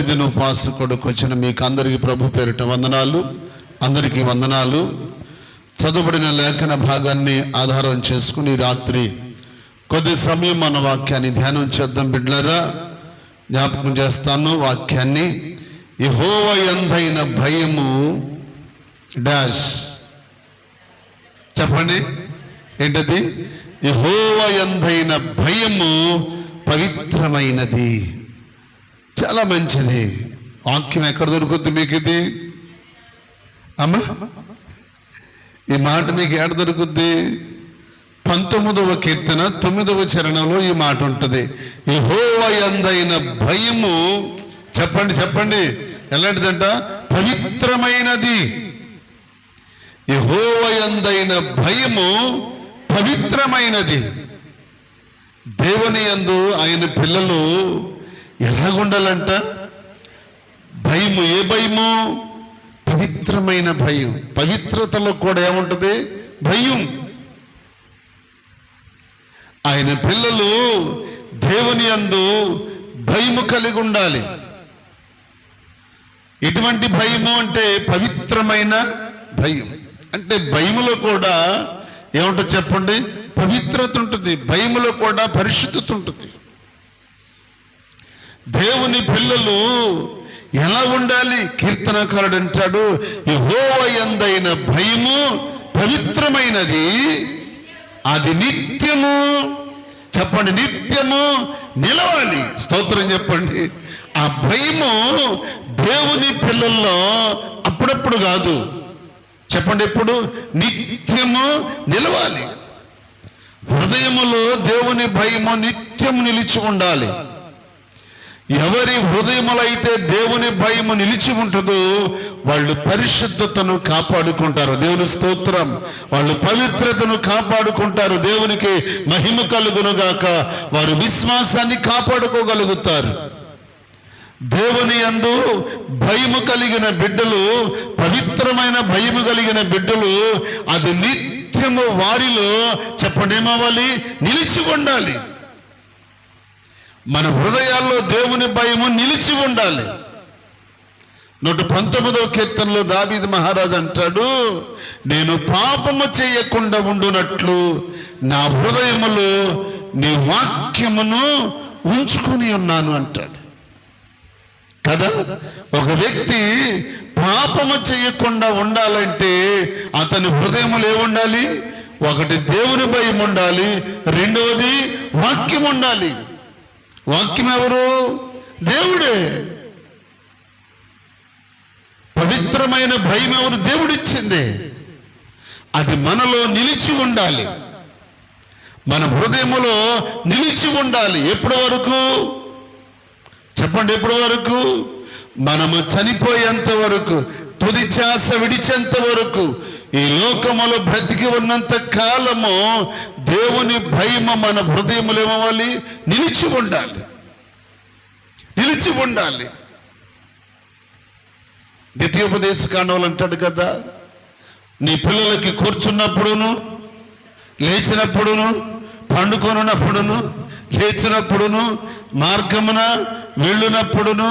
దిన ఉపవాస కొడుకు వచ్చిన మీకు అందరికీ ప్రభు పేరిట వందనాలు. అందరికీ వందనాలు. చదువుబడిన లేఖన భాగాన్ని ఆధారం చేసుకుని రాత్రి కొద్ది సమయం మన వాక్యాన్ని ధ్యానం చేద్దాం. బిడ్డలారా, జ్ఞాపకం చేస్తాను వాక్యాన్ని. యెహోవా యందైన భయము డాష్ చెప్పండి. ఏంటది? యెహోవా యందైన భయము పవిత్రమైనది. చాలా మంచిది. వాక్యం ఎక్కడ దొరుకుద్ది మీకు? ఇది అమ్మా, ఈ మాట మీకు ఎక్కడ దొరుకుద్ది? 19వ కీర్తన 9వ చరణంలో ఈ మాట ఉంటుంది. యెహోవా యందైన భయము చెప్పండి చెప్పండి ఎలాంటిదంట? పవిత్రమైనది. యెహోవా యందైన భయము పవిత్రమైనది. దేవుని యందు ఆయన పిల్లలు ఎలాగుండాలంట? భయము. ఏ భయము? పవిత్రమైన భయం. పవిత్రతలో కూడా ఏముంటుంది? భయం. ఆయన పిల్లలు దేవుని యందు భయము కలిగి ఉండాలి. ఎటువంటి భయము అంటే పవిత్రమైన భయం. అంటే భయములో కూడా ఏముంటుంది చెప్పండి? పవిత్రత ఉంటుంది. భయములో కూడా పరిశుద్ధత ఉంటుంది. దేవుని పిల్లలు ఎలా ఉండాలి? కీర్తనకారుడు అంటాడు, యెహోవా యందైన భయము పవిత్రమైనది, అది నిత్యము చెప్పండి, నిత్యము నిలవాలి. స్తోత్రం చెప్పండి. ఆ భయము దేవుని పిల్లల్లో అప్పుడప్పుడు కాదు, చెప్పండి, ఎప్పుడు? నిత్యము నిలవాలి. హృదయములో దేవుని భయము నిత్యము నిలిచి ఉండాలి. ఎవరి హృదయములో అయితే దేవుని భయము నిలిచి ఉంటుందో వాళ్ళు పరిశుద్ధతను కాపాడుకుంటారు. దేవుని స్తోత్రం. వాళ్ళు పవిత్రతను కాపాడుకుంటారు. దేవునికి మహిమ కలుగును గాక. వారు విశ్వాసాన్ని కాపాడుకోగలుగుతారు. దేవుని యందు భయము కలిగిన బిడ్డలు, పవిత్రమైన భయము కలిగిన బిడ్డలు, అది నిత్యము వారిలో చెప్పండి ఏమవ్వాలి? నిలిచి ఉండాలి. మన హృదయాల్లో దేవుని భయము నిలిచి ఉండాలి. 119వ కీర్తనలో దావీదు మహారాజు అంటాడు, నేను పాపము చేయకుండా ఉండునట్లు నా హృదయములో నీ వాక్యమును ఉంచుకుని ఉన్నాను అంటాడు కదా. ఒక వ్యక్తి పాపము చేయకుండా ఉండాలంటే అతని హృదయములు ఏముండాలి? ఒకటి దేవుని భయం ఉండాలి, రెండవది వాక్యం ఉండాలి. వాక్యం ఎవరు? దేవుడే. పవిత్రమైన భయం ఎవరు? దేవుడిచ్చింది. అది మనలో నిలిచి ఉండాలి, మన హృదయములో నిలిచి ఉండాలి. ఎప్పటి వరకు చెప్పండి? ఎప్పటి వరకు? మనము చనిపోయేంత వరకు, తుది శ్వాస విడిచేంత వరకు, ఈ లోకములో బ్రతికి ఉన్నంత కాలము దేవుని భయము మన హృదయములు ఏమవ్వాలి? నిలిచి ఉండాలి, నిలిచి ఉండాలి. ద్వితీయోపదేశ కాండంలో అంటాడు కదా, నీ పిల్లలకి కూర్చున్నప్పుడును, లేచినప్పుడును, పండుకొనున్నప్పుడును, లేచినప్పుడును, మార్గమున వెళ్ళినప్పుడును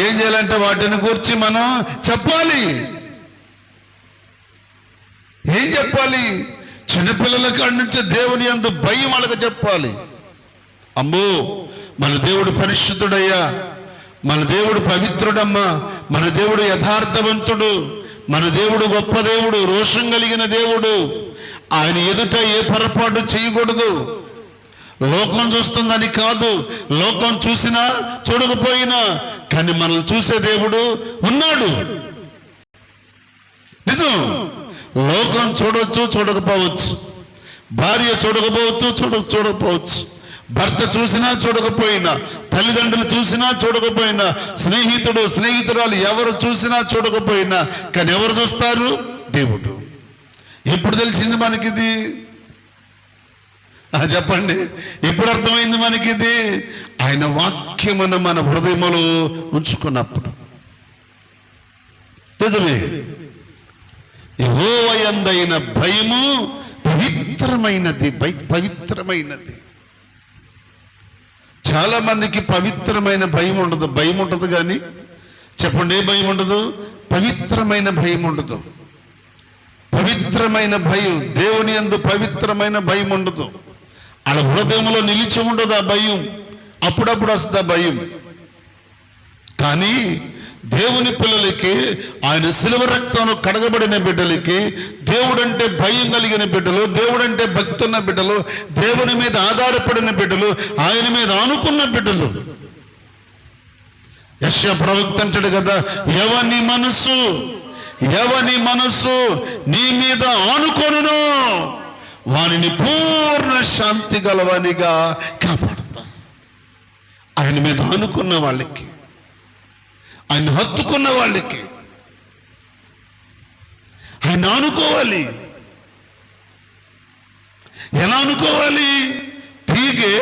ఏం చేయాలంటే వాటిని గురించి మనం చెప్పాలి. ఏం చెప్పాలి? చిన్నపిల్లల కాడి నుంచి దేవుని యందు భయం వాళ్ళకి చెప్పాలి. అమ్మో, మన దేవుడు పరిశుద్ధుడయ్యా, మన దేవుడు పవిత్రుడమ్మా, మన దేవుడు యథార్థవంతుడు, మన దేవుడు గొప్ప దేవుడు, రోషం కలిగిన దేవుడు. ఆయన ఎదుట ఏ పొరపాటు చేయకూడదు. లోకం చూస్తుందని కాదు, లోకం చూసినా చూడకపోయినా కానీ మనల్ని చూసే దేవుడు ఉన్నాడు. నిజం. లోకం చూడొచ్చు, చూడకపోవచ్చు. భార్య చూడకపోవచ్చు, చూడకపోవచ్చు. భర్త చూసినా చూడకపోయినా, తల్లిదండ్రులు చూసినా చూడకపోయినా, స్నేహితుడు స్నేహితురాలు ఎవరు చూసినా చూడకపోయినా కానీ ఎవరు చూస్తారు? దేవుడు. ఎప్పుడు తెలిసింది మనకిది? చెప్పండి, ఎప్పుడు అర్థమైంది మనకిది? ఆయన వాక్యమును మన హృదయములో ఉంచుకున్నప్పుడు. నిజమే. యెహోవా యందైన భయము పవిత్రమైనది, పవిత్రమైనది. చాలా మందికి పవిత్రమైన భయం ఉండదు. భయం ఉండదు కానీ చెప్పండి, ఏ భయం ఉండదు? పవిత్రమైన భయం ఉండదు. పవిత్రమైన భయం, దేవుని యందు పవిత్రమైన భయం ఉండదు. అలా హృదయంలో నిలిచి ఉండదు ఆ భయం. అప్పుడప్పుడు వస్తుంది ఆ భయం. కానీ దేవుని పిల్లలకి, ఆయన శిలువ రక్తంలో కడగబడిన బిడ్డలకి, దేవుడంటే భయం కలిగిన బిడ్డలు, దేవుడంటే భక్తి ఉన్న బిడ్డలు, దేవుని మీద ఆధారపడిన బిడ్డలు, ఆయన మీద ఆనుకున్న బిడ్డలు. యెషయా ప్రవక్త అంటాడు కదా, ఎవని మనస్సు నీ మీద ఆనుకొనును వానిని పూర్ణ శాంతి గలవానిగా కాపాడుతా. ఆయన మీద ఆనుకున్న వాళ్ళకి, ఆయన హత్తుకున్న వాళ్ళకి ఆయన ఆనుకోవాలి. ఎలా అనుకోవాలి? తీగే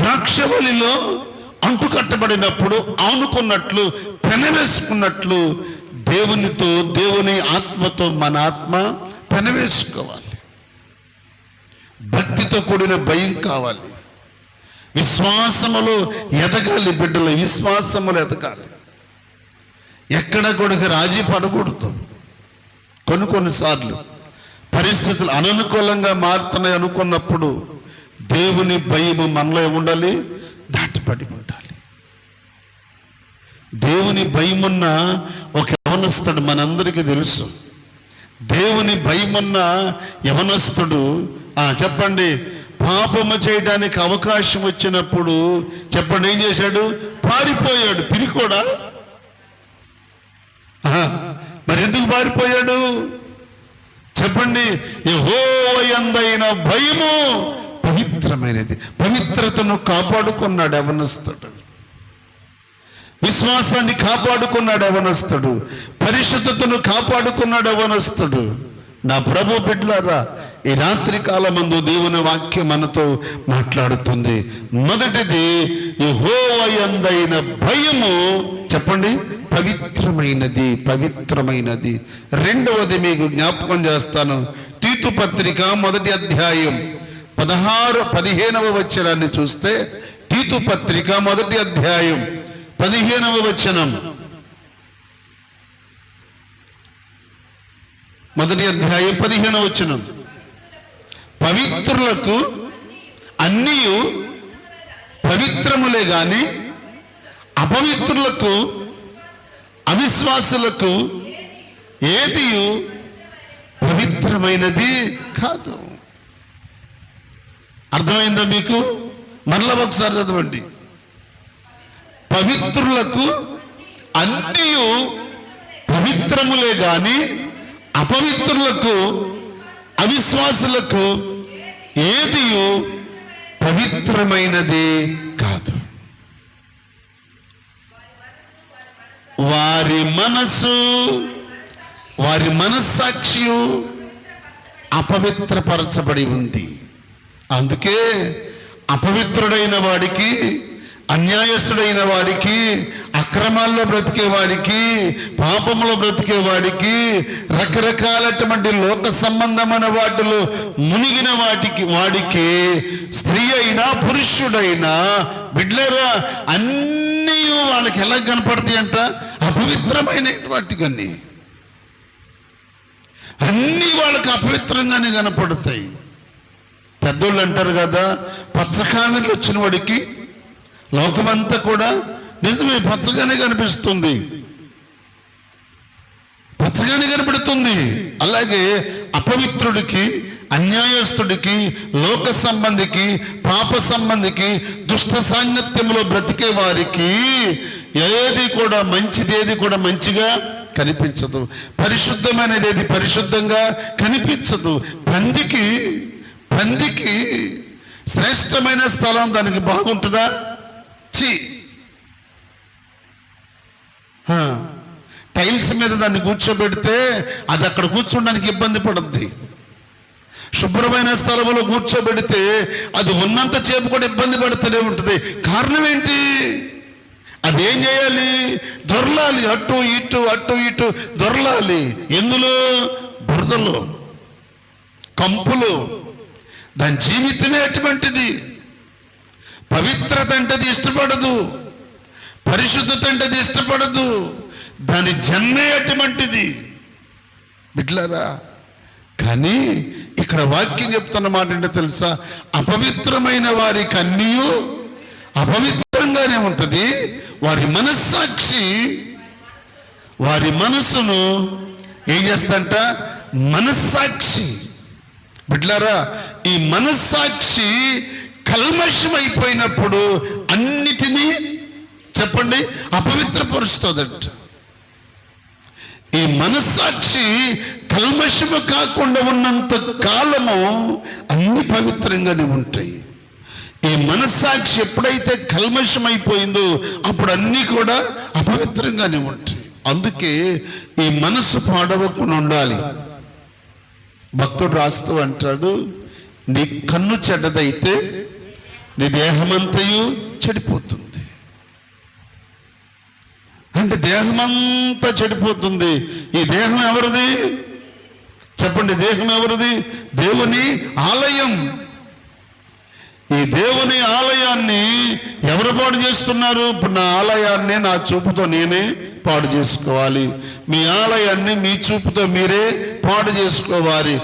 ద్రాక్షవల్లిలో అంటుకట్టబడినప్పుడు ఆనుకున్నట్లు, పెనవేసుకున్నట్లు దేవునితో, దేవుని ఆత్మతో మన ఆత్మ పెనవేసుకోవాలి. భక్తితో కూడిన భయం కావాలి. విశ్వాసములో ఎదగాలి బిడ్డలు, విశ్వాసములు ఎదగాలి. ఎక్కడ కూడా రాజీ పడకూడదు. కొన్నిసార్లు పరిస్థితులు అననుకూలంగా మారుతున్నాయి అనుకున్నప్పుడు దేవుని భయము మనలో ఉండాలి, దాటిపడి ఉండాలి. దేవుని భయమున్న ఒక యవనస్తుడు మనందరికీ తెలుసు. దేవుని భయమున్న యవనస్తుడు చెప్పండి, పాపము చేయడానికి అవకాశం వచ్చినప్పుడు చెప్పండి ఏం చేశాడు? పారిపోయాడు. పిరికోడా? మరి ఎందుకు పారిపోయాడు చెప్పండి? యెహోవా యందైన భయము పవిత్రమైనది. పవిత్రతను కాపాడుకున్నాడు యవనస్తుడు. విశ్వాసాన్ని కాపాడుకున్నాడు యవనస్తుడు. పరిశుద్ధతను కాపాడుకున్నాడు యవనస్తుడు. నా ప్రభు బిడ్డలారా, ఈ రాత్రి కాలమందు దేవుని వాక్యం మనతో మాట్లాడుతుంది. మొదటిది యెహోవా యందైన భయము చెప్పండి పవిత్రమైనది, పవిత్రమైనది. రెండవది మీకు జ్ఞాపకం చేస్తాను. తీతు పత్రిక 1వ అధ్యాయం 15వ వచనాన్ని చూస్తే, తీతు పత్రిక 1వ అధ్యాయం 15వ వచనం, 1వ అధ్యాయం 15వ వచనం, పవిత్రులకు అన్నీ పవిత్రములే గాని అపవిత్రులకు, అవిశ్వాసులకు ఏది పవిత్రమైనది కాదు. అర్థమైందా మీకు? మరలా ఒకసారి చదవండి. పవిత్రులకు అన్నీ పవిత్రములే గాని అపవిత్రులకు, అవిశ్వాసులకు ఏది పవిత్రమైనది కాదు. వారి మనస్సు, వారి మనస్సాక్షి అపవిత్రపరచబడి ఉంది. అందుకే అపవిత్రుడైన వాడికి, అన్యాయస్తుడైన వాడికి, అక్రమాల్లో బ్రతికే వాడికి, పాపంలో బ్రతికే వాడికి, రకరకాలటువంటి లోక సంబంధమైన వాటిలో మునిగిన వాడికి స్త్రీ అయినా పురుషుడైనా బిడ్డలారా అన్నీ వాళ్ళకి ఎలా కనపడతాయి అంట? అపవిత్రమైన వాటికన్నీ అన్నీ వాళ్ళకి అపవిత్రంగానే కనపడతాయి. పెద్దోళ్ళు అంటారు కదా, పచ్చకామెర్లు వచ్చిన వాడికి లోకమంతా కూడా నిజమే పచ్చగానే కనిపిస్తుంది, పచ్చగానే కనపడుతుంది. అలాగే అపవిత్రుడికి, అన్యాయస్తుడికి, లోక సంబంధికి, పాప సంబంధికి, దుష్ట సాంగత్యంలో బ్రతికే వారికి ఏది కూడా మంచిది, ఏది కూడా మంచిగా కనిపించదు. పరిశుద్ధమైనది ఏది పరిశుద్ధంగా కనిపించదు. పందికి శ్రేష్టమైన స్థలం దానికి బాగుంటుందా? టైల్స్ మీద దాన్ని కూర్చోబెడితే అది అక్కడ కూర్చోడానికి ఇబ్బంది పడుద్ది. శుభ్రమైన స్థలంలో కూర్చోబెడితే అది ఉన్నంత సేపు కూడా ఇబ్బంది పడుతూనే ఉంటుంది. కారణం ఏంటి? అదేం చేయాలి? దొరలాలి, అటు ఇటు దొరలాలి. ఎందులో? బురదలో, కంపులో. దాని జీవితమే అటువంటిది. పవిత్రత అంటే అది ఇష్టపడదు, పరిశుద్ధత అంటే అది ఇష్టపడదు. దాని జన్మే అటువంటిది బిడ్డలారా. కానీ ఇక్కడ వాక్యం చెప్తున్న మాట ఏంటో తెలుసా? అపవిత్రమైన వారికి అన్నీ అపవిత్రంగానే ఉంటుంది. వారి మనస్సాక్షి వారి మనస్సును ఏం చేస్తంట? మనస్సాక్షి. బిడ్డలారా, ఈ మనస్సాక్షి కల్మషమైపోయినప్పుడు అన్నిటినీ చెప్పండి అపవిత్రపరుస్తుందంట. ఈ మనస్సాక్షి కల్మషము కాకుండా ఉన్నంత కాలము అన్ని పవిత్రంగానే ఉంటాయి. ఈ మనస్సాక్షి ఎప్పుడైతే కల్మషమైపోయిందో అప్పుడు అన్నీ కూడా అపవిత్రంగానే ఉంటాయి. అందుకే ఈ మనస్సు పాడవకుండా ఉండాలి. భక్తుడు రాస్తూ అంటాడు, నీ కన్ను చెడ్డదైతే నీ దేహమంతయు చెడిపోతుంది. అంటే దేహమంతా చెడిపోతుంది. ఈ దేహం ఎవరిది చెప్పండి? దేహం ఎవరిది? దేవుని ఆలయం. ఈ దేవుని ఆలయాన్ని ఎవరు పాడు చేస్తున్నారు? ఇప్పుడు నా ఆలయాన్ని నా చూపుతో నేనే పాడు చేసుకోవాలి. మీ ఆలయాన్ని మీ చూపుతో మీరే పాడు చేసుకోవాలి.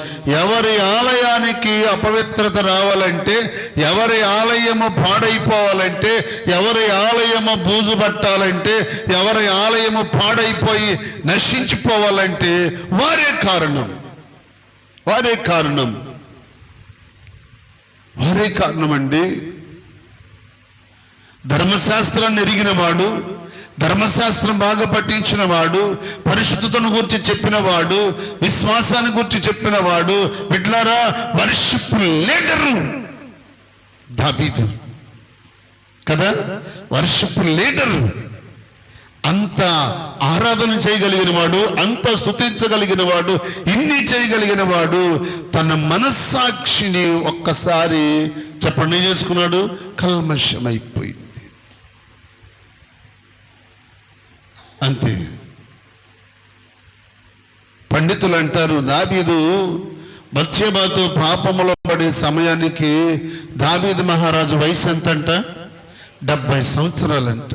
ఎవరి ఆలయానికి అపవిత్రత రావాలంటే, ఎవరి ఆలయము పాడైపోవాలంటే, ఎవరి ఆలయము బూజు పట్టాలంటే, ఎవరి ఆలయము పాడైపోయి నశించిపోవాలంటే వారే కారణం. వారే కారణం. వారే కారణమండి. ధర్మశాస్త్రాన్ని ఎరిగిన వాడు, ధర్మశాస్త్రం బాగా పఠించిన వాడు, పరిశుద్ధతను గురించి చెప్పిన వాడు, విశ్వాసాన్ని గురించి చెప్పిన వాడు, బిడ్డలారా, వర్షిప్ లీడరు దావీదు కదా. Worship leader. అంత ఆరాధన చేయగలిగిన వాడు, అంత స్తుతించగలిగిన వాడు, ఇన్ని చేయగలిగిన వాడు తన మనస్సాక్షిని ఒక్కసారి చెప్పండి చేసుకున్నాడు, కల్మషమైపోయింది. అంతే. పండితులు అంటారు, దావీదు బత్షెబాతో పాపములో పడే సమయానికి దావీదు మహారాజు వయసు ఎంతంట? 70 సంవత్సరాలంట.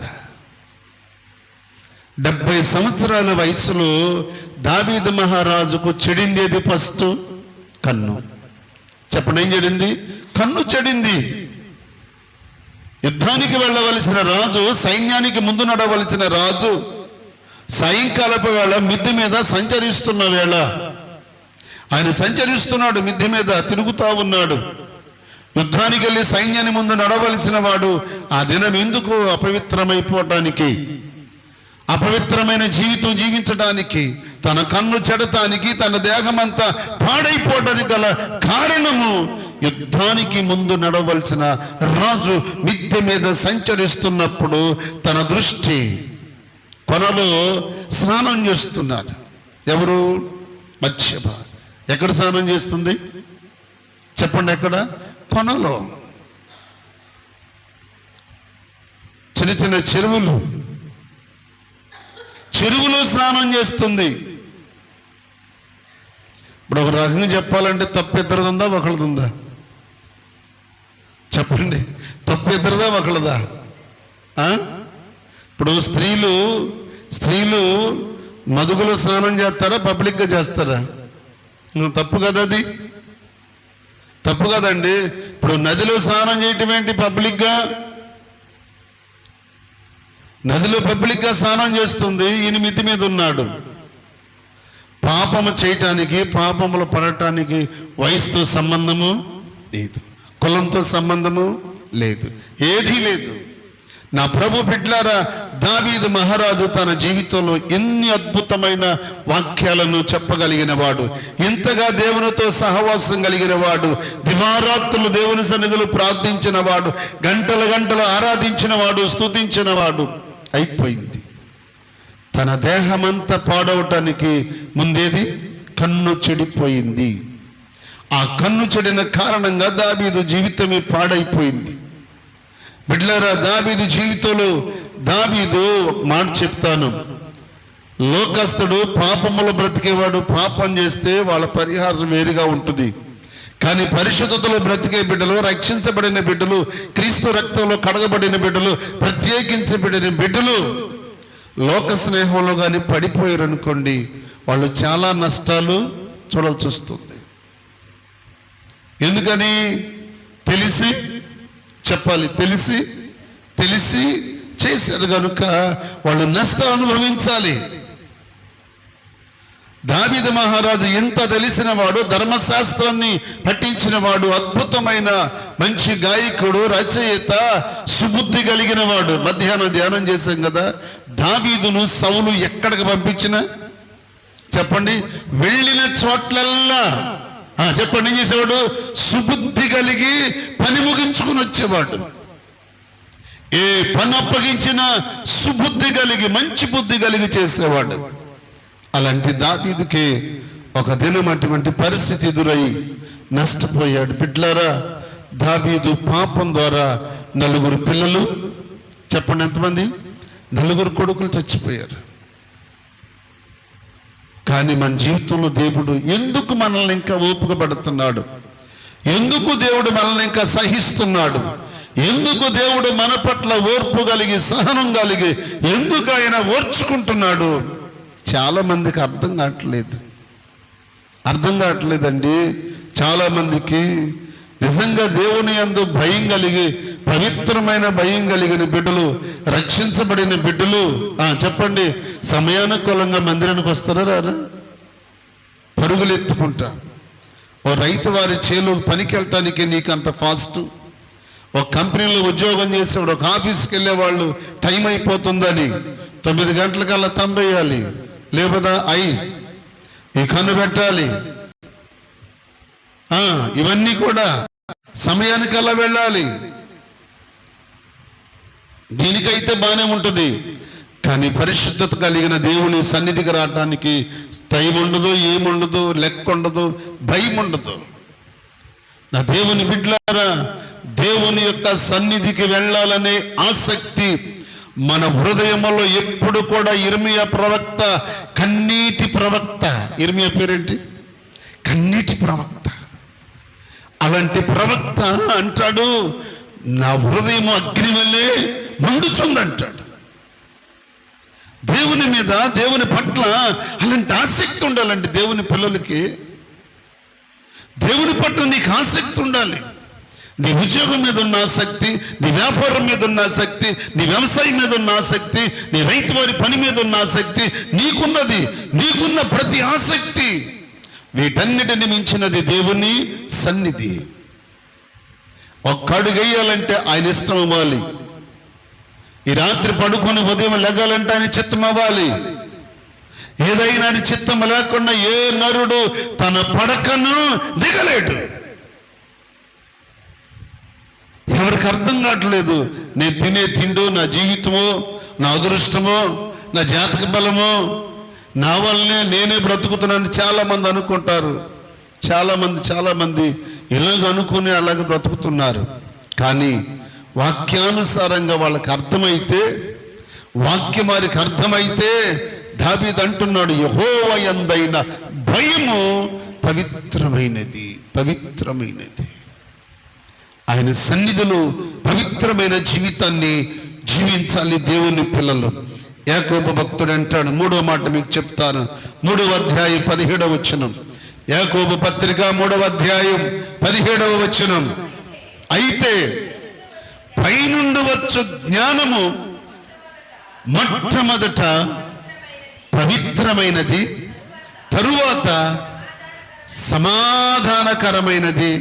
70 సంవత్సరాల వయసులో దావీదు మహారాజుకు చెడిందేది ఫస్ట్? కన్ను. చెప్పండి, ఏం చెడింది? కన్ను చెడింది. యుద్ధానికి వెళ్ళవలసిన రాజు, సైన్యానికి ముందు నడవలసిన రాజు, సాయంకాలపు వేళ మిద్దె మీద సంచరిస్తున్న వేళ ఆయన సంచరిస్తున్నాడు, మిద్దె మీద తిరుగుతా ఉన్నాడు. యుద్ధానికి వెళ్ళి సైన్యాన్ని ముందు నడవలసిన వాడు ఆ దినం ఎందుకు అపవిత్రమైపోవటానికి, అపవిత్రమైన జీవితం జీవించడానికి, తన కన్ను చెడటానికి, తన దేహమంతా పాడైపోవడానికి గల కారణము యుద్ధానికి ముందు నడవలసిన రాజు మిద్దె మీద సంచరిస్తున్నప్పుడు తన దృష్టి కొనలో స్నానం చేస్తున్నాడు. ఎవరు? బత్షెబ. ఎక్కడ స్నానం చేస్తుంది చెప్పండి? ఎక్కడ? కొనలో. చిన్న చిన్న చెరువులో స్నానం చేస్తుంది. ఇప్పుడు ఒక రకంగా చెప్పాలంటే తప్పు ఇద్దరిదా ఒకళ్ళదుందా? చెప్పండి, తప్పు ఇద్దరిదా ఒకళ్ళదా? ఇప్పుడు స్త్రీలు మదుగులో స్నానం చేస్తారా, పబ్లిక్గా చేస్తారా? తప్పు కదా, అది తప్పు కదండి. ఇప్పుడు నదిలో స్నానం చేయటం ఏంటి? పబ్లిక్గా. నదిలో పబ్లిక్గా స్నానం చేస్తుంది. ఈయన మిద్ది మీద ఉన్నాడు. పాపము చేయటానికి, పాపములు పడటానికి వయసుతో సంబంధము లేదు, కులంతో సంబంధము లేదు, ఏదీ లేదు. నా ప్రభు బిడ్డలారా, దావీదు మహారాజు తన జీవితంలో ఎన్ని అద్భుతమైన వాక్యాలను చెప్పగలిగిన వాడు, ఎంతగా దేవునితో సహవాసం కలిగిన వాడు, దివారాత్రులు దేవుని సన్నిధిలో ప్రార్థించిన వాడు, గంటల గంటలు ఆరాధించిన వాడు, స్తుతించిన వాడు అయిపోయింది. తన దేహమంతా పాడవటానికి ముందేది? కన్ను చెడిపోయింది. ఆ కన్ను చెడిన కారణంగా దావీదు జీవితమే పాడైపోయింది. బిడ్డలారా, దావీదు జీవితంలో దావీదు ఒక మాట చెప్తాను. లోకస్తుడు పాపములు బ్రతికేవాడు పాపం చేస్తే వాళ్ళ పరిహారం వేరుగా ఉంటుంది. కానీ పరిశుద్ధతలో బ్రతికే బిడ్డలు, రక్షించబడిన బిడ్డలు, క్రీస్తు రక్తంలో కడగబడిన బిడ్డలు, ప్రత్యేకించబడిన బిడ్డలు లోక స్నేహంలో కానీ పడిపోయారు అనుకోండి, వాళ్ళు చాలా నష్టాలు చూడాల్సి వస్తుంది. ఎందుకని? తెలిసి చెప్పాలి, తెలిసి చేశారు కనుక వాళ్ళు నష్టం అనుభవించాలి. దావీదు మహారాజు ఎంత తెలిసిన వాడు, ధర్మశాస్త్రాన్ని పఠించిన వాడు, అద్భుతమైన మంచి గాయకుడు, రచయిత, సుబుద్ధి కలిగిన వాడు. మధ్యాహ్నం ధ్యానం చేశాం కదా, దావీదును సౌలు ఎక్కడికి పంపించిన చెప్పండి, వెళ్ళిన చోట్లల్లా చెప్పండి ఏం చేసేవాడు? సుబుద్ధి కలిగి పని ముగించుకుని వచ్చేవాడు. ఏ పని అప్పగించినా సుబుద్ధి కలిగి, మంచి బుద్ధి కలిగి చేసేవాడు. అలాంటి దావీదుకి ఒక దినం అటువంటి పరిస్థితి ఎదురై నష్టపోయాడు. బిడ్డలారా, దావీదు పాపం ద్వారా 4 పిల్లలు, చెప్పండి ఎంతమంది? 4 కొడుకులు చచ్చిపోయారు. కానీ మన జీవితంలో దేవుడు ఎందుకు మనల్ని ఇంకా ఓపిక పడుతున్నాడు? ఎందుకు దేవుడు మనల్ని ఇంకా సహిస్తున్నాడు? ఎందుకు దేవుడు మన పట్ల ఓర్పు కలిగి, సహనం కలిగి ఎందుకు ఆయన ఓర్చుకుంటున్నాడు? చాలా మందికి అర్థం కావట్లేదండి. చాలా మందికి నిజంగా దేవుని యందు భయం కలిగి, పవిత్రమైన భయం కలిగిన బిడ్డలు, రక్షించబడిన బిడ్డలు చెప్పండి, సమయానుకూలంగా మందిరానికి వస్తారా రారా? పరుగులు ఎత్తుకుంటా. ఓ రైతు వారి చేలు పనికి వెళ్ళటానికి నీకు అంత ఫాస్ట్, ఒక కంపెనీలో ఉద్యోగం చేసేవాడు, ఒక ఆఫీస్కి వెళ్ళేవాళ్ళు టైం అయిపోతుందని 9 గంటలకల్లా తంబేయాలి, లేకపోతే ఈ కన్ను పెట్టాలి. ఇవన్నీ కూడా సమయానికల్లా వెళ్ళాలి. దీనికైతే బాగానే ఉంటుంది, కానీ పరిశుద్ధత కలిగిన దేవుని సన్నిధికి రావడానికి టైం ఉండదు, ఏముండదు, లెక్క ఉండదు, భయం ఉండదు. నా దేవుని బిడ్డలారా, దేవుని యొక్క సన్నిధికి వెళ్ళాలనే ఆసక్తి మన హృదయంలో ఎప్పుడు కూడా. ఇర్మియా ప్రవక్త కన్నీటి ప్రవక్త. ఇర్మియా పేరేంటి? కన్నీటి ప్రవక్త. అలాంటి ప్రవక్త అంటాడు, నా హృదయం అగ్ని వల్లే మండుచుందంటాడు. దేవుని మీద, దేవుని పట్ల అలాంటి ఆసక్తి ఉండాలండి. దేవుని పిల్లలకి దేవుని పట్ల నీకు ఆసక్తి ఉండాలి. నీ ఉద్యోగం మీద ఉన్న ఆసక్తి, నీ వ్యాపారం మీద ఉన్న ఆసక్తి, నీ వ్యవసాయం మీద ఉన్న ఆసక్తి, నీ రైతు వారి పని మీద ఉన్న ఆసక్తి నీకున్న ప్రతి ఆసక్తి, వీటన్నిటిని మించినది దేవుని సన్నిధి. ఒక్క అడుగు వేయాలంటే ఆయన ఇష్టం అవ్వాలి. ఈ రాత్రి పడుకొని ఉదయం లెగాలంటే ఆయన చిత్తం అవ్వాలి. ఏదైనా ఆయన చిత్తం లేకుండా ఏ నరుడు తన పడకను దిగలేడు. ఎవరికి అర్థం కావట్లేదు. నేను తినే తిండు నా జీవితమో, నా అదృష్టమో, నా జాతక బలమో, నా వల్లనే నేనే బ్రతుకుతున్నాను చాలా మంది అనుకుంటారు. చాలా మంది ఇలాగ అనుకుని అలాగ బ్రతుకుతున్నారు. కానీ వాక్యానుసారంగా వాళ్ళకి అర్థమైతే, వాక్యం వారికి అర్థమైతే, దావీదు అంటున్నాడు, యెహోవా యందైన భయము పవిత్రమైనది. ఆయన సన్నిధిలో పవిత్రమైన జీవితాన్ని జీవించాలి దేవుని పిల్లలు. యాకోబు భక్తుడు అంటాడు, 3వ మాట మీకు చెప్తాను, 3వ అధ్యాయం 17వ వచనం. యాకోబు పత్రిక 3వ అధ్యాయం 17వ వచనం. అయితే పైనుండి వచ్చు జ్ఞానము మొట్టమొదట పవిత్రమైనది, తరువాత సమాధానకరమైనది,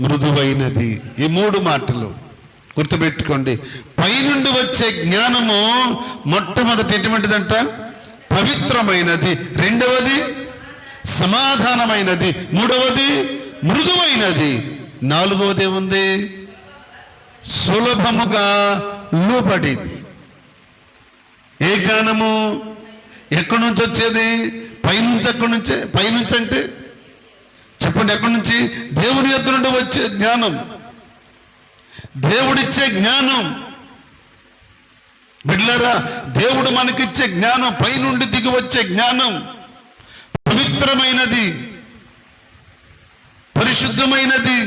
మృదువైనది. ఈ 3 మాటలు గుర్తుపెట్టుకోండి. పైనుండి వచ్చే జ్ఞానము మొట్టమొదటి ఎటువంటిదంట? పవిత్రమైనది. 2వది సమాధానమైనది. 3వది మృదువైనది. 4వది ఏముంది? సులభముగా లోబడేది. ఏ జ్ఞానము? ఎక్కడి నుంచి వచ్చేది? పైనుంచి అంటే చెప్పండి, ఎక్కడి నుంచి? దేవుని యొద్ద నుండి వచ్చే జ్ఞానం, దేవుడిచ్చే జ్ఞానం. బిడ్డలారా, దేవుడు మనకిచ్చే జ్ఞానం, పైనుండి దిగి వచ్చే జ్ఞానం పవిత్రమైనది. పరిశుద్ధమైనది,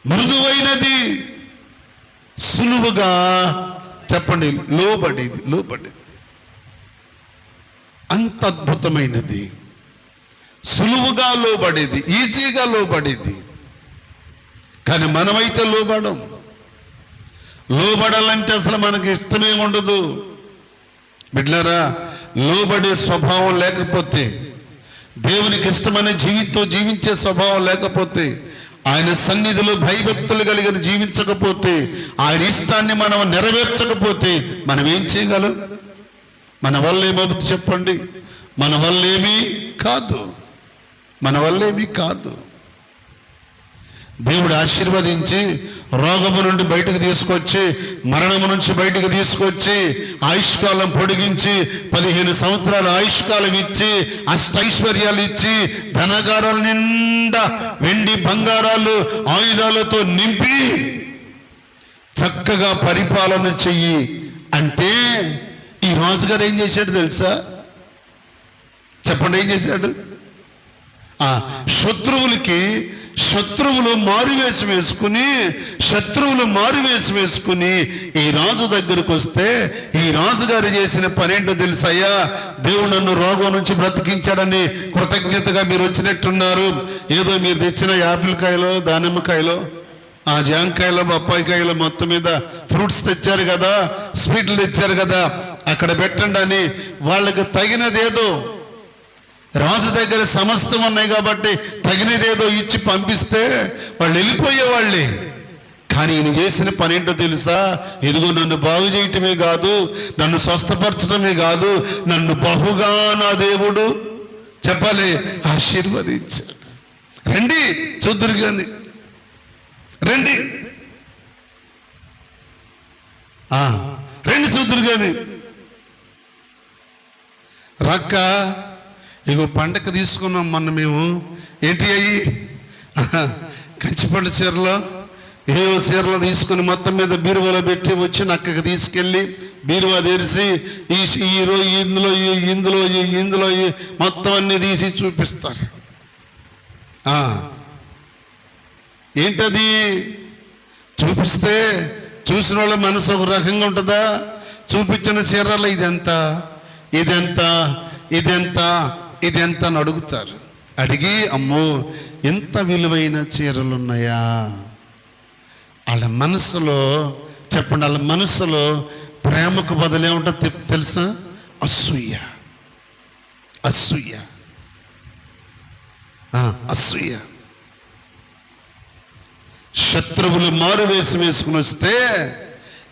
మృదువైనది, సులువుగా చెప్పండి లోబడేది. అంత అద్భుతమైనది, సులువుగా లోబడేది, ఈజీగా లోబడేది. కానీ మనమైతే లోబడాలంటే అసలు మనకి ఇష్టమే ఉండదు. బిడ్డలారా, లోబడే స్వభావం లేకపోతే, దేవునికి ఇష్టమైన జీవించే స్వభావం లేకపోతే, ఆయన సన్నిధిలో భయభక్తులు కలిగిన జీవించకపోతే, ఆయన ఇష్టాన్ని మనం నెరవేర్చకపోతే మనం ఏం చేయగలం? మన వల్ల ఏమవుతుంది చెప్పండి? మన వల్ల ఏమీ కాదు. దేవుడు ఆశీర్వదించి రోగము నుండి బయటకు తీసుకొచ్చి, మరణము నుంచి బయటకు తీసుకొచ్చి, ఆయుష్కాలం పొడిగించి 15 సంవత్సరాల ఆయుష్కాలం ఇచ్చి, అష్టైశ్వర్యాలు ఇచ్చి, ధనగారాల నిండా వెండి బంగారాలు ఆయుధాలతో నింపి చక్కగా పరిపాలన చెయ్యి అంటే ఈ రాజుగారు ఏం చేశాడు తెలుసా? చెప్పండి, ఏం చేశాడు? శత్రువులు మారువేషం వేసుకుని ఈ రాజు దగ్గరకు వస్తే, ఈ రాజుగారు చేసిన పనేంటో తెలుసయ్యా? దేవుడు నన్ను రోగం నుంచి బ్రతికించాడని కృతజ్ఞతగా మీరు వచ్చినట్టున్నారు. ఏదో మీరు తెచ్చిన యాపిల్కాయలో, దానిమ్మకాయలో, ఆ జాంకాయలో, బొప్పాయికాయలో మొత్తం మీద ఫ్రూట్స్ తెచ్చారు కదా, స్వీట్లు తెచ్చారు కదా, అక్కడ పెట్టండి అని వాళ్ళకి తగినదేదో, రాజు దగ్గర సమస్తం ఉన్నాయి కాబట్టి తగినదేదో ఇచ్చి పంపిస్తే వాళ్ళు వెళ్ళిపోయేవాళ్ళే. కానీ ఈయన చేసిన పని ఏంటో తెలుసా? ఇదిగో నన్ను బాగు చేయటమే కాదు, నన్ను స్వస్థపరచడమే కాదు, నన్ను బహుగా నా దేవుడు చెప్పాలి ఆశీర్వదించాడు. రండి చూద్దురు కానీ, రండి చూద్దురు కానీ. రక్క ఇగో పండగ తీసుకున్నాం మొన్న మేము. ఏంటి అయ్యి? కంచిపండు చీరలో ఏవో చీరలో తీసుకుని మొత్తం మీద బీరువాలో పెట్టి వచ్చి నక్కకి తీసుకెళ్ళి బీరువా తెరిచి ఇందులో మొత్తం అన్ని తీసి చూపిస్తారు. ఏంటది? చూపిస్తే చూసిన వాళ్ళ మనసు ఒక రకంగా ఉంటుందా? చూపించిన చీరలో ఇదెంత అని అడుగుతారు. అడిగి అమ్మో ఎంత విలువైన చీరలు ఉన్నాయా? వాళ్ళ మనసులో చెప్పండి, వాళ్ళ మనసులో ప్రేమకు బదులు ఏముంటుంది తెలుసా? అసూయ. శత్రువులు మారువేషం వేసుకుని వస్తే,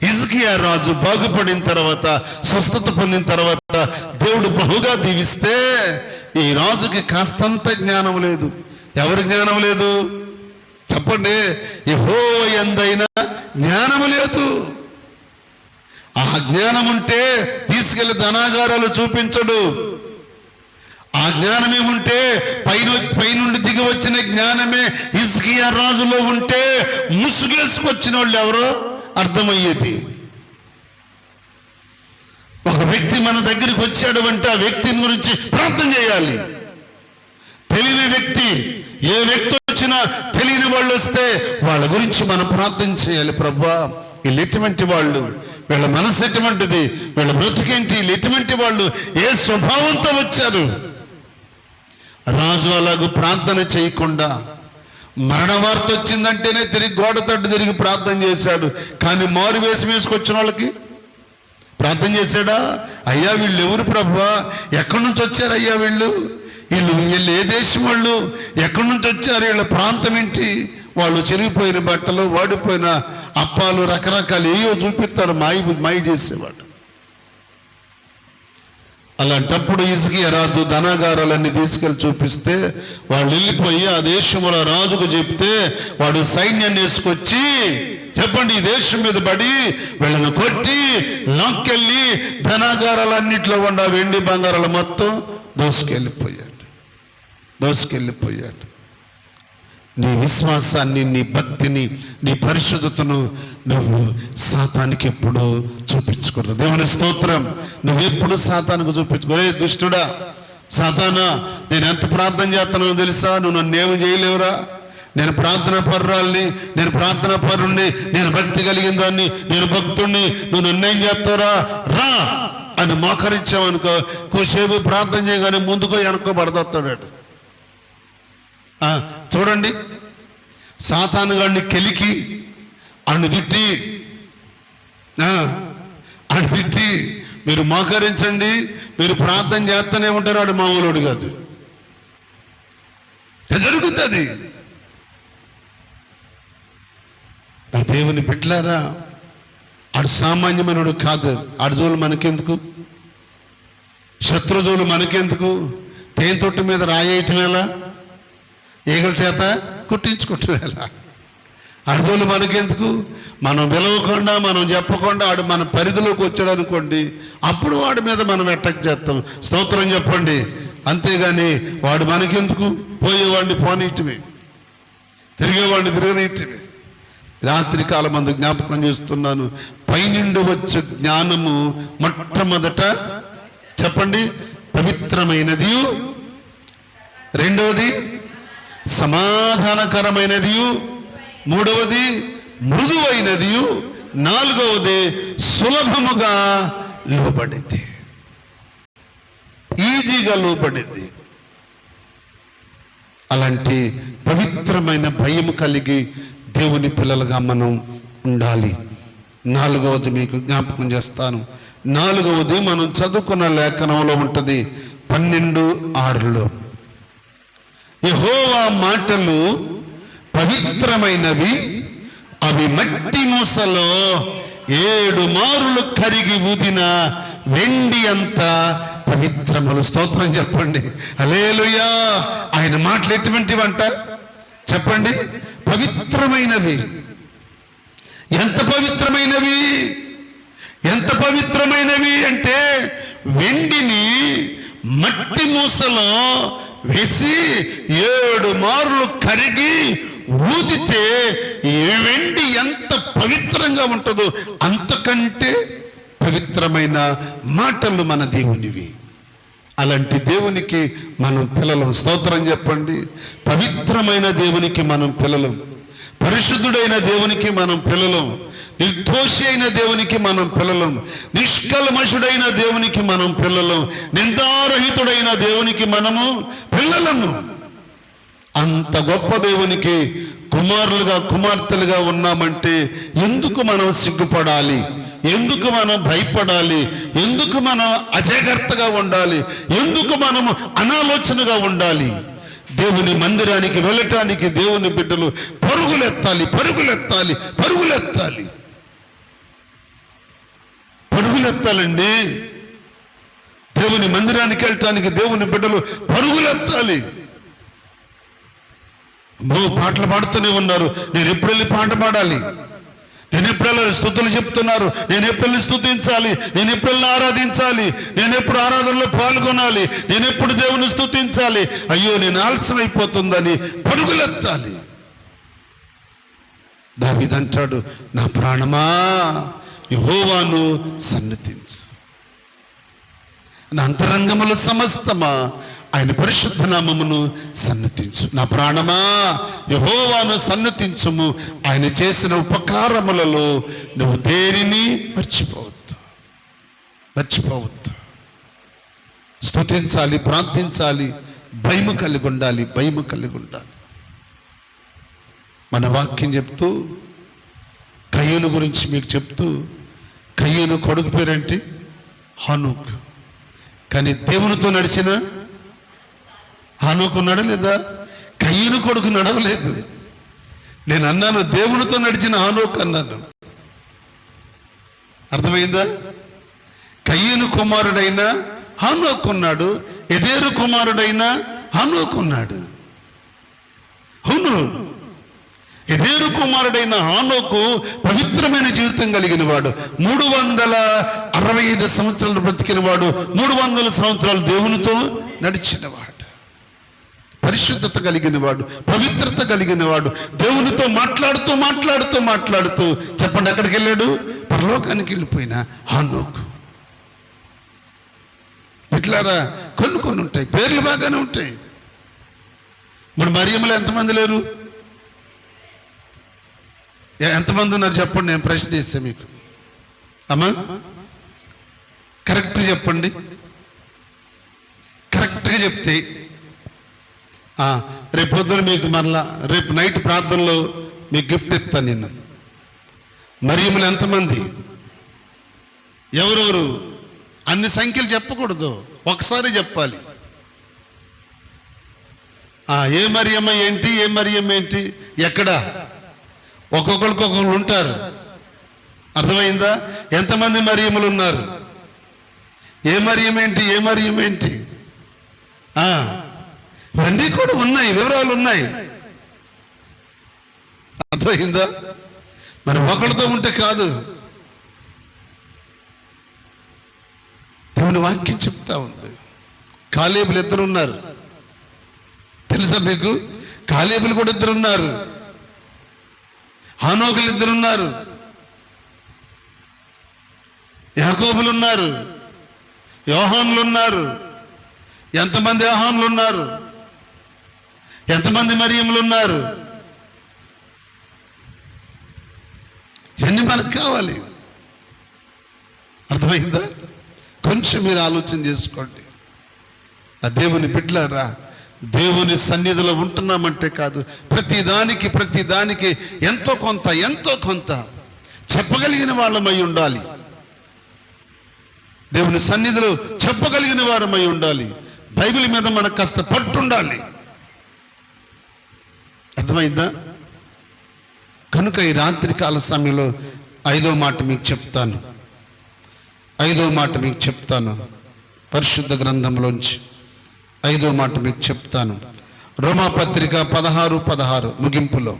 హిజ్కియా రాజు బాగుపడిన తర్వాత, స్వస్థత పొందిన తర్వాత, దేవుడు బహుగా దీవిస్తే ఈ రాజుకి కాస్తంత జ్ఞానం లేదు. ఎవరి జ్ఞానం లేదు చెప్పండి? యెహోవా యందైనా జ్ఞానము లేదు. ఆ జ్ఞానం ఉంటే తీసుకెళ్లి ధనాగారాలు చూపించడు. ఆ జ్ఞానమే ఉంటే పైనుండి దిగి వచ్చిన జ్ఞానమే హిజ్కియా రాజులో ఉంటే ముసుగేసుకొచ్చిన వాళ్ళు ఎవరో అర్థమయ్యేది. ఒక వ్యక్తి మన దగ్గరికి వచ్చాడు అంటే ఆ వ్యక్తిని గురించి ప్రార్థన చేయాలి. తెలియని వ్యక్తి, ఏ వ్యక్తి వచ్చినా తెలియని వాళ్ళు వస్తే వాళ్ళ గురించి మనం ప్రార్థన చేయాలి. ప్రభువా, వీళ్ళు ఎటువంటి వాళ్ళు, వీళ్ళ మనసు ఎటువంటిది, వీళ్ళ బ్రతుకేంటి, వీళ్ళు ఎటువంటి వాళ్ళు, ఏ స్వభావంతో వచ్చారు. రాజు అలాగూ ప్రార్థన చేయకుండా మరణ వార్త వచ్చిందంటేనే తిరిగి గోడ తట్టు తిరిగి ప్రార్థన చేశాడు. కానీ మారు వేషం వేసుకొచ్చిన వాళ్ళకి ప్రార్థన చేశాడా? అయ్యా వీళ్ళు ఎవరు ప్రభువా? ఎక్కడి నుంచి వచ్చారు అయ్యా వీళ్ళు ఏ దేశం వాళ్ళు? ఎక్కడి నుంచి వచ్చారు? వీళ్ళ ప్రాంతం ఏంటి? వాళ్ళు చెరిగిపోయిన బట్టలు, వాడిపోయిన అప్పాలు, రకరకాలు ఏయో చూపిస్తారు, మాయ చేసేవాడు. అలాంటప్పుడు హిజ్కియా రాజు ధనాగారాలన్నీ తీసుకెళ్ళి చూపిస్తే వాళ్ళు వెళ్ళిపోయి ఆ దేశంలో రాజుకు చెప్తే వాడు సైన్యాన్ని వేసుకొచ్చి చెప్పండి ఈ దేశం మీద పడి వీళ్ళని కొట్టి లాక్కెళ్ళి ధనాగారాలన్నింటిలో ఉన్న వెండి బంగారాలు మొత్తం దోసుకెళ్ళిపోయాడు. నీ విశ్వాసాన్ని, నీ భక్తిని, నీ పరిశుద్ధతను నువ్వు సాతానికి ఎప్పుడు చూపించకూడదు. దేవుని స్తోత్రం. నువ్వెప్పుడు సాతానికి చూపించుకోలే. దుష్టుడా, సాతానా, నేను ఎంత ప్రార్థన చేస్తున్నానో తెలుసా? నువ్వు నన్ను ఏమి చేయలేవురా. నేను ప్రార్థనా పరురాల్ని, నేను ప్రార్థనా పరుణ్ణి, నేను భక్తి కలిగిన దాన్ని, నేను భక్తుణ్ణి, నువ్వు నన్నేం చేస్తారా రా అని మోకరించామనుకో, కొద్దిసేపు ప్రార్థన చేయగానే ముందుకో వెనక్కో పడతాడు. చూడండి, సాతాను గాడిని కెలికి అన్ను తిట్టి మీరు మోకరించండి, మీరు ప్రార్థన చేస్తూనే ఉంటారు. వాడు మామూలుడు కాదు, జరుగుతుంది. నా దేవుని బిడ్డలారా, ఆడు సామాన్యమైనడు కాదు. ఆడు జోలు మనకెందుకు, శత్రుజోలు మనకెందుకు, తేనె తొట్టు మీద రాయేయటం ఎలా, ఈగల చేత కుట్టించుకోవటం ఎలా, ఆడజోలు మనకెందుకు. మనం పిలవకుండా, మనం చెప్పకుండా ఆడు మన పరిధిలోకి వచ్చాడు అనుకోండి, అప్పుడు వాడి మీద మనం అటాక్ చేస్తాం. స్తోత్రం చెప్పండి. అంతేగాని వాడు మనకెందుకు, పోయేవాడిని పోనీయటమే, తిరిగేవాడిని తిరగనీయటమే. రాత్రి కాలం మందు జ్ఞాపకం చేస్తున్నాను, పైనుండి వచ్చే జ్ఞానము మొట్టమొదట చెప్పండి పవిత్రమైనది, రెండవది సమాధానకరమైనది, మూడవది మృదువైనది, నాలుగవది సులభముగా లోబడింది, ఈజీగా లోబడింది. అలాంటి పవిత్రమైన భయం కలిగి దేవుని పిల్లలుగా మనం ఉండాలి. నాలుగవది మీకు జ్ఞాపకం చేస్తాను. నాలుగవది మనం చదువుకున్న లేఖనంలో ఉంటుంది 12:6. యెహోవా మాటలు పవిత్రమైనవి, అవి మట్టి మూసలో 7 మారులు కరిగి ఊదిన వెండి అంత పవిత్రములు. స్తోత్రం చెప్పండి, హల్లెలూయా. ఆయన మాటలు ఎటువంటివంట చెప్పండి, పవిత్రమైనవి. ఎంత పవిత్రమైనవి, ఎంత పవిత్రమైనవి అంటే వెండిని మట్టి మూసలో వేసి 7 మారులు కరిగి ఊదితే వెండి ఎంత పవిత్రంగా ఉంటుందో అంతకంటే పవిత్రమైన మాటలు మన దేవునివి. అలాంటి దేవునికి మనం పిల్లలం. స్తోత్రం చెప్పండి. పవిత్రమైన దేవునికి మనం పిల్లలం, పరిశుద్ధుడైన దేవునికి మనం పిల్లలం, నిర్దోషి అయిన దేవునికి మనం పిల్లలం, నిష్కల్మషుడైన దేవునికి మనం పిల్లలం, నిందారహితుడైన దేవునికి మనము పిల్లలము. అంత గొప్ప దేవునికి కుమారులుగా కుమార్తెలుగా ఉన్నామంటే ఎందుకు మనం సిగ్గుపడాలి, ఎందుకు మనం భయపడాలి, ఎందుకు మనం అజాగ్రత్తగా ఉండాలి, ఎందుకు మనము అనాలోచనగా ఉండాలి? దేవుని మందిరానికి వెళ్ళటానికి దేవుని బిడ్డలు పరుగులెత్తాలి, పరుగులెత్తాలి, పరుగులెత్తాలి, పరుగులెత్తాలండి. దేవుని మందిరానికి వెళ్ళటానికి దేవుని బిడ్డలు పరుగులెత్తాలి. పాటలు పాడుతూనే ఉన్నారు, నేను ఎప్పుడు వెళ్ళి పాట పాడాలి, నేను ఎప్పుడు వెళ్ళి స్తుతులు చెప్తున్నారు, నేను ఎప్పుడు వెళ్ళి స్తుతించాలి, నేను ఎప్పుడు వెళ్ళి ఆరాధించాలి, నేను ఎప్పుడు ఆరాధనలో పాల్గొనాలి, నేను ఎప్పుడు దేవుని స్తుతించాలి, అయ్యో నేను ఆలస్యం అయిపోతుందని పరుగులెత్తాలి. దావీదు అంటాడు, నా ప్రాణమా యెహోవాను సన్నిధించు, నా అంతరంగముల సమస్తమా ఆయన పరిశుద్ధ నామమును సన్నతించు. నా ప్రాణమా యెహోవాను సన్నతించుము, ఆయన చేసిన ఉపకారములలో నువ్వు దేనిని మర్చిపోవద్దు, మర్చిపోవద్దు. స్తుతించాలి, ప్రార్థించాలి, భయము కలిగి ఉండాలి, భయము కలిగి ఉండాలి. మన వాక్యం చెప్తూ కయ్యూను గురించి మీకు చెప్తూ, కయ్యూను కొడుకు పేరేంటి? హనోకు. కానీ దేవునితో నడిచిన హనోకు ఉన్నాడా లేదా? కయ్యూను కొడుకు నడవలేదు. నేను అన్నాను దేవునితో నడిచిన హనోకు అన్నాను. అర్థమైందా? కయ్యూను కుమారుడైన హనోకు ఉన్నాడు, ఎదేరు కుమారుడైన హనోకు ఉన్నాడు. అవును, ఎదేరు కుమారుడైన హనోకు పవిత్రమైన జీవితం కలిగిన వాడు, 365 సంవత్సరాలు బ్రతికిన వాడు, 300 సంవత్సరాలు దేవునితో నడిచిన వాడు, పరిశుద్ధత కలిగిన వాడు, పవిత్రత కలిగిన వాడు, దేవునితో మాట్లాడుతూ మాట్లాడుతూ మాట్లాడుతూ చెప్పండి ఎక్కడికి వెళ్ళాడు? పరలోకానికి వెళ్ళిపోయిన హనోకు. ఇట్లారా కొన్ని ఉంటాయి, పేర్లు బాగానే ఉంటాయి. మరి మరియమ్మలో ఎంతమంది లేరు? ఎంతమంది ఉన్నారు చెప్పండి, నేను ప్రశ్న చేస్తే మీకు. అమ్మా కరెక్ట్గా చెప్పండి. కరెక్ట్గా చెప్తే రేపు పొద్దున మీకు మరలా రేపు నైట్ ప్రార్థనలో మీకు గిఫ్ట్ ఇస్తాను నేను. మరియములు ఎంతమంది, ఎవరెవరు, అన్ని సంఖ్యలు చెప్పకూడదు, ఒకసారి చెప్పాలి. ఏ మరియమ్మ ఏంటి, ఏ మరియమ్మ ఏంటి, ఎక్కడ, ఒక్కొక్కరికి ఒక్కొక్కరు ఉంటారు. అర్థమైందా? ఎంతమంది మరియములు ఉన్నారు, ఏ మరియం ఏంటి, ఏ మరియం ఏంటి, ఇవన్నీ కూడా ఉన్నాయి, వివరాలు ఉన్నాయి. అర్థమైందా? మరి ఒకరితో ఉంటే కాదు, దేవుని వాక్యం చెప్తా ఉంది. కాలేబులు ఇద్దరు ఉన్నారు, తెలుసా మీకు? కాలేబులు కూడా ఇద్దరు ఉన్నారు, హానోకులు ఇద్దరు ఉన్నారు, యాకోబులు ఉన్నారు, యోహానులు ఉన్నారు. ఎంతమంది యోహానులు ఉన్నారు, ఎంతమంది మరియములు ఉన్నారు? ఇవన్నీ మనకు కావాలి. అర్థమైందా? కొంచెం మీరు ఆలోచన చేసుకోండి. ఆ దేవుని బిడ్డలారా, దేవుని సన్నిధిలో ఉంటున్నామంటే కాదు, ప్రతిదానికి ఎంతో కొంత చెప్పగలిగిన వాళ్ళమై ఉండాలి. దేవుని సన్నిధిలో చెప్పగలిగిన వారమై ఉండాలి. బైబిల్ మీద మనకు కాస్త పట్టుండాలి. అర్థమైందా? కనుక ఈ రాత్రికాల సమయంలో ఐదో మాట మీకు చెప్తాను. పరిశుద్ధ గ్రంథంలోంచి ఐదో మాట మీకు చెప్తాను. రోమాపత్రిక 16 ముగింపులో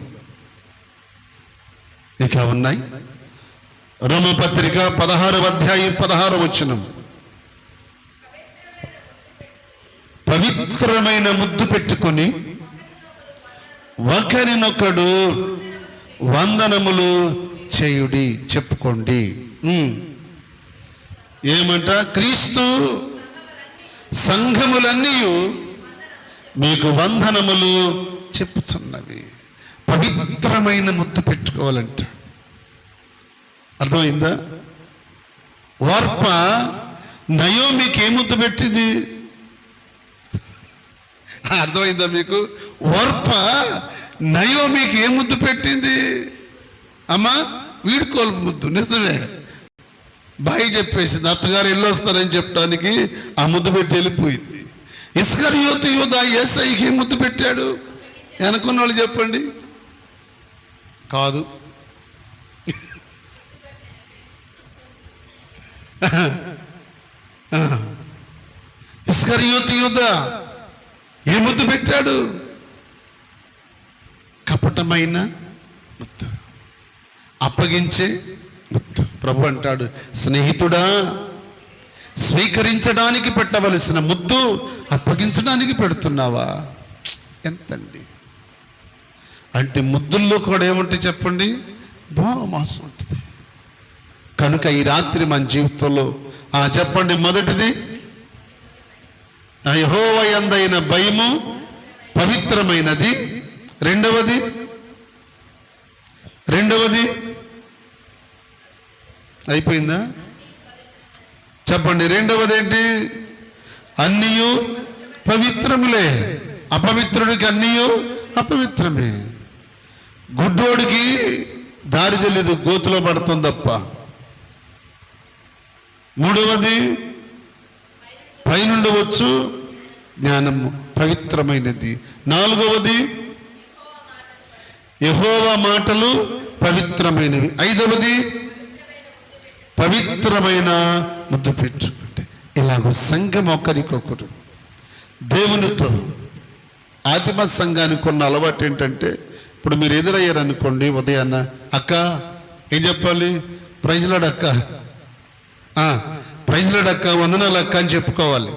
ఇంకా ఉన్నాయి. రోమాపత్రిక 16వ అధ్యాయం 16వ వచనం. పవిత్రమైన ముద్దు పెట్టుకొని ఒకరినొకడు వందనములు చేయుడి, చెప్పుకోండి. ఏమంట? క్రీస్తు సంఘములన్నీ మీకు వందనములు చెప్పుచున్నవి. పవిత్రమైన ముద్దు పెట్టుకోవాలంట. అర్థమైందా? ఓర్ప నయోమికి ఏ ముద్దు పెట్టింది? అర్థమైందా మీకు? ఓర్ప నయోమికి ఏ ముద్దు పెట్టింది? అమ్మా వీడుకోలు ముద్దు. నిజమే, బాయి చెప్పేసింది. అత్తగారు ఇల్లు వస్తారని చెప్పడానికి ఆ ముద్దు పెట్టి వెళ్ళిపోయింది. ఇస్కరియోతు యూదా యేసయ్యకి ఏ ముద్దు పెట్టాడు? వెనకున్న వాళ్ళు చెప్పండి. కాదు, ఇస్కరియోతు యూదా ఏ ముద్దు పెట్టాడు? కపటమైన ముద్దు, అప్పగించే ముద్దు. ప్రభు అంటాడు, స్నేహితుడా, స్వీకరించడానికి పెట్టవలసిన ముద్దు అప్పగించడానికి పెడుతున్నావా? ఎంతండి అంటే ముద్దుల్లో కూడా ఏముంటాయి చెప్పండి? మాసం ఉంటుంది. కనుక ఈ రాత్రి మన జీవితంలో చెప్పండి, మొదటిది యెహోవా యందైన భయము పవిత్రమైనది. రెండవది అయిపోయిందా? చెప్పండి. రెండవది ఏంటి? అన్నీయు పవిత్రములే. అపవిత్రుడికి అన్నీయు అపవిత్రమే. గుడ్డోడికి దారి తెలియదు, గోతులో పడుతుంది తప్ప. మూడవది పైనుండి వచ్చు జ్ఞానము పవిత్రమైనది. నాలుగవది యెహోవా మాటలు పవిత్రమైనవి. ఐదవది పవిత్రమైన ముద్దు పెట్టుకుంటే. ఇలాగ సంఘం ఒకరికొకరు దేవునితో. ఆదిమ సంఘానికి కొన్ని అలవాటు ఏంటంటే, ఇప్పుడు మీరు ఎదురయ్యారు అనుకోండి ఉదయాన్న, అక్క ఏం చెప్పాలి? ప్రైజ్లాడు అక్క, ప్రైజ్లాడు అక్క, వందనాలు అక్క అని చెప్పుకోవాలి.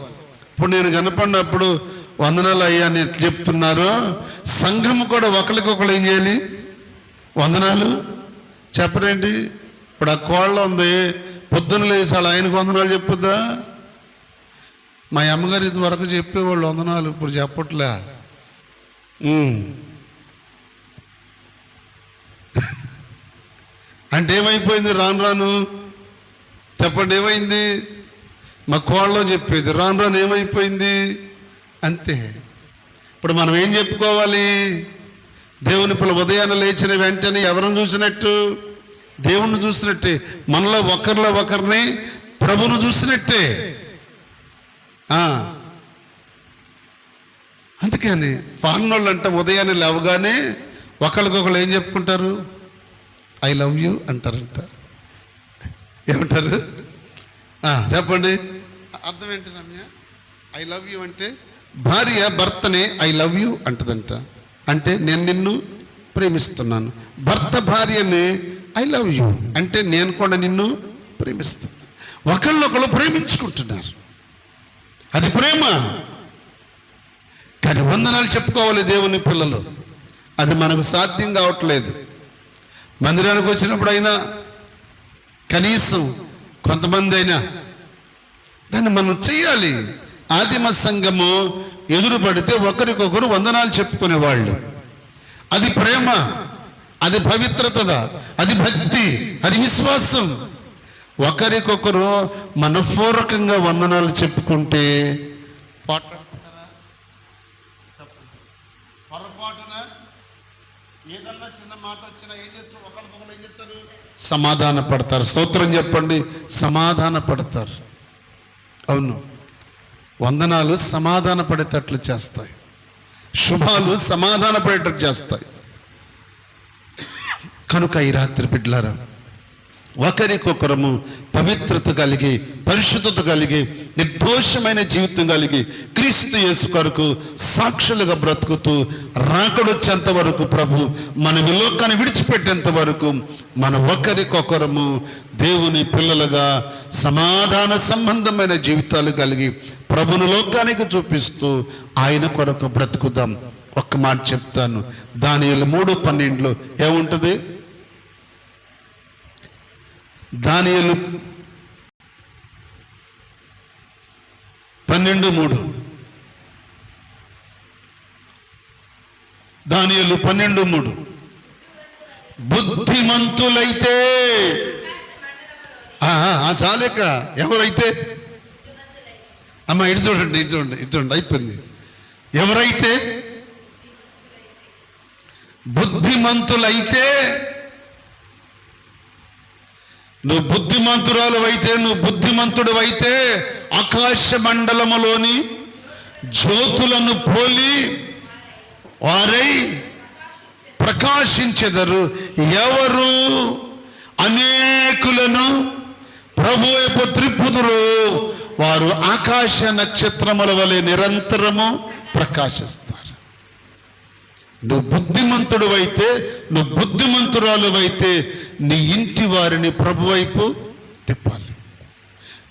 ఇప్పుడు నేను కనపడినప్పుడు వందనాలు అయ్యా అని ఎట్లా చెప్తున్నారో, సంఘము కూడా ఒకరికొకరు ఏం చేయాలి? వందనాలు చెప్పరేంటి? ఇప్పుడు ఆ కోళ్ళ ఉంది, పొద్దున్న లేచి అలా ఆయనకు వందనాలు చెప్పుద్దా? మా అమ్మగారు ఇది వరకు చెప్పేవాళ్ళు వందనాలు, ఇప్పుడు చెప్పట్లే. అంటే ఏమైపోయింది? రాను రాను చెప్పండి, ఏమైంది? మా కోళ్ళలో చెప్పేది రాను రాను ఏమైపోయింది అంతే. ఇప్పుడు మనం ఏం చెప్పుకోవాలి? దేవుని పిల్ల ఉదయాన్నే లేచిన వెంటనే ఎవరిని చూసినట్టు? దేవుణ్ణి చూసినట్టే. మనలో ఒకరిలో ఒకరిని ప్రభువును చూసినట్టే. అందుకని ఫారెన్ వాళ్ళు అంటే ఉదయాన్నే లేవగానే ఒకరికొకరు ఏం చెప్పుకుంటారు? ఐ లవ్ యూ అంటారంట. ఏమంటారు? చెప్పండి, అర్థం ఏంటి రమ్య? ఐ లవ్ యూ అంటే భార్య భర్తనే ఐ లవ్ యూ అంటదంట. అంటే నేను నిన్ను ప్రేమిస్తున్నాను. భర్త భార్యనే ఐ లవ్ యూ అంటే నేను కూడా నిన్ను ప్రేమిస్తాను. ఒకళ్ళొకళ్ళు ప్రేమించుకుంటున్నారు, అది ప్రేమ. కానీ వందనాలు చెప్పుకోవాలి దేవుని పిల్లలు, అది మనకు సాధ్యం కావట్లేదు. మందిరానికి వచ్చినప్పుడు అయినా కనీసం కొంతమంది అయినా దాన్ని మనం చెయ్యాలి. ఆదిమ సంఘము ఎదురుపడితే ఒకరికొకరు వందనాలు చెప్పుకునేవాళ్ళు. అది ప్రేమ, అది పవిత్రత, అది భక్తి, అది విశ్వాసం. ఒకరికొకరు మనపూర్వకంగా వందనాలు చెప్పుకుంటే పొరపాటున ఏదన్నా చిన్న మాట వచ్చినా ఏం చేస్తారు? ఒకరికొకరు ఏం చేస్తారు? సమాధాన పడతారు. స్తోత్రం చెప్పండి, సమాధాన పడతారు. అవును, వందనాలు సమాధాన పడేటట్లు చేస్తాయి, శుభాలు సమాధాన పడేటట్లు చేస్తాయి. కనుక ఈ రాత్రి బిడ్డలారా, ఒకరికొకరము పవిత్రత కలిగి, పరిశుద్ధత కలిగి, నిర్దోషమైన జీవితం కలిగి, క్రీస్తు యేసు కొరకు సాక్షులుగా బ్రతుకుతూ రాకడొచ్చేంత వరకు, ప్రభు మన విలోకాన్ని విడిచిపెట్టేంత వరకు మన ఒకరికొకరము దేవుని పిల్లలుగా సమాధాన సంబంధమైన జీవితాలు కలిగి ప్రభుని లోకానికి చూపిస్తూ ఆయన కొరకు బ్రతుకుదాం. ఒక్క మాట చెప్తాను, దానియేలు 3:12 ఏముంటుంది? దానియేలు 12:3 దానియేలు 12:3 బుద్ధిమంతులైతే చాలేక ఎవరైతే అమ్మ ఇటు చూడండి, ఇటు చూడండి, ఇటు చూడండి, అయిపోయింది. ఎవరైతే బుద్ధిమంతులైతే, నువ్వు బుద్ధిమంతురాలు అయితే, నువ్వు బుద్ధిమంతుడు అయితే ఆకాశ మండలములోని జ్యోతులను పోలి వారై ప్రకాశించెదరు. ఎవరు అనేకులను ప్రభు వైపు త్రిప్పుదురు, వారు ఆకాశ నక్షత్రముల వలె నిరంతరము ప్రకాశిస్తారు. నువ్వు బుద్ధిమంతుడు అయితే, నువ్వు బుద్ధిమంతురాలు అయితే నీ ఇంటి వారిని ప్రభు వైపు తిప్పాలి,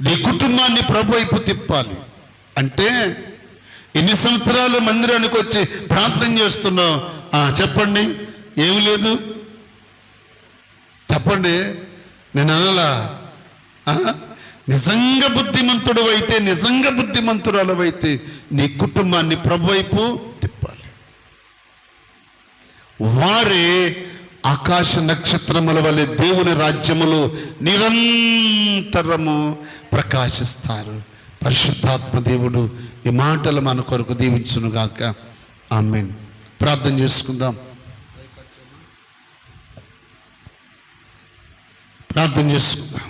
నీ కుటుంబాన్ని ప్రభు వైపు తిప్పాలి. అంటే ఎన్ని సంవత్సరాలు మందిరానికి వచ్చి ప్రార్థన చేస్తున్నావు? చెప్పండి, ఏమి లేదు చెప్పండి. నేను అనలా. నిజంగా బుద్ధిమంతుడు అయితే, నిజంగా బుద్ధిమంతురాలు అయితే నీ కుటుంబాన్ని ప్రభు వైపు తిప్పాలి. వారే ఆకాశ నక్షత్రముల వలె దేవుని రాజ్యములో నిరంతరము ప్రకాశిస్తారు. పరిశుద్ధాత్మ దేవుడు ఈ మాటలు మన కొరకు దీవించునుగాక. ఆమేన్. ప్రార్థన చేసుకుందాం. ప్రార్థన చేసుకుందాం.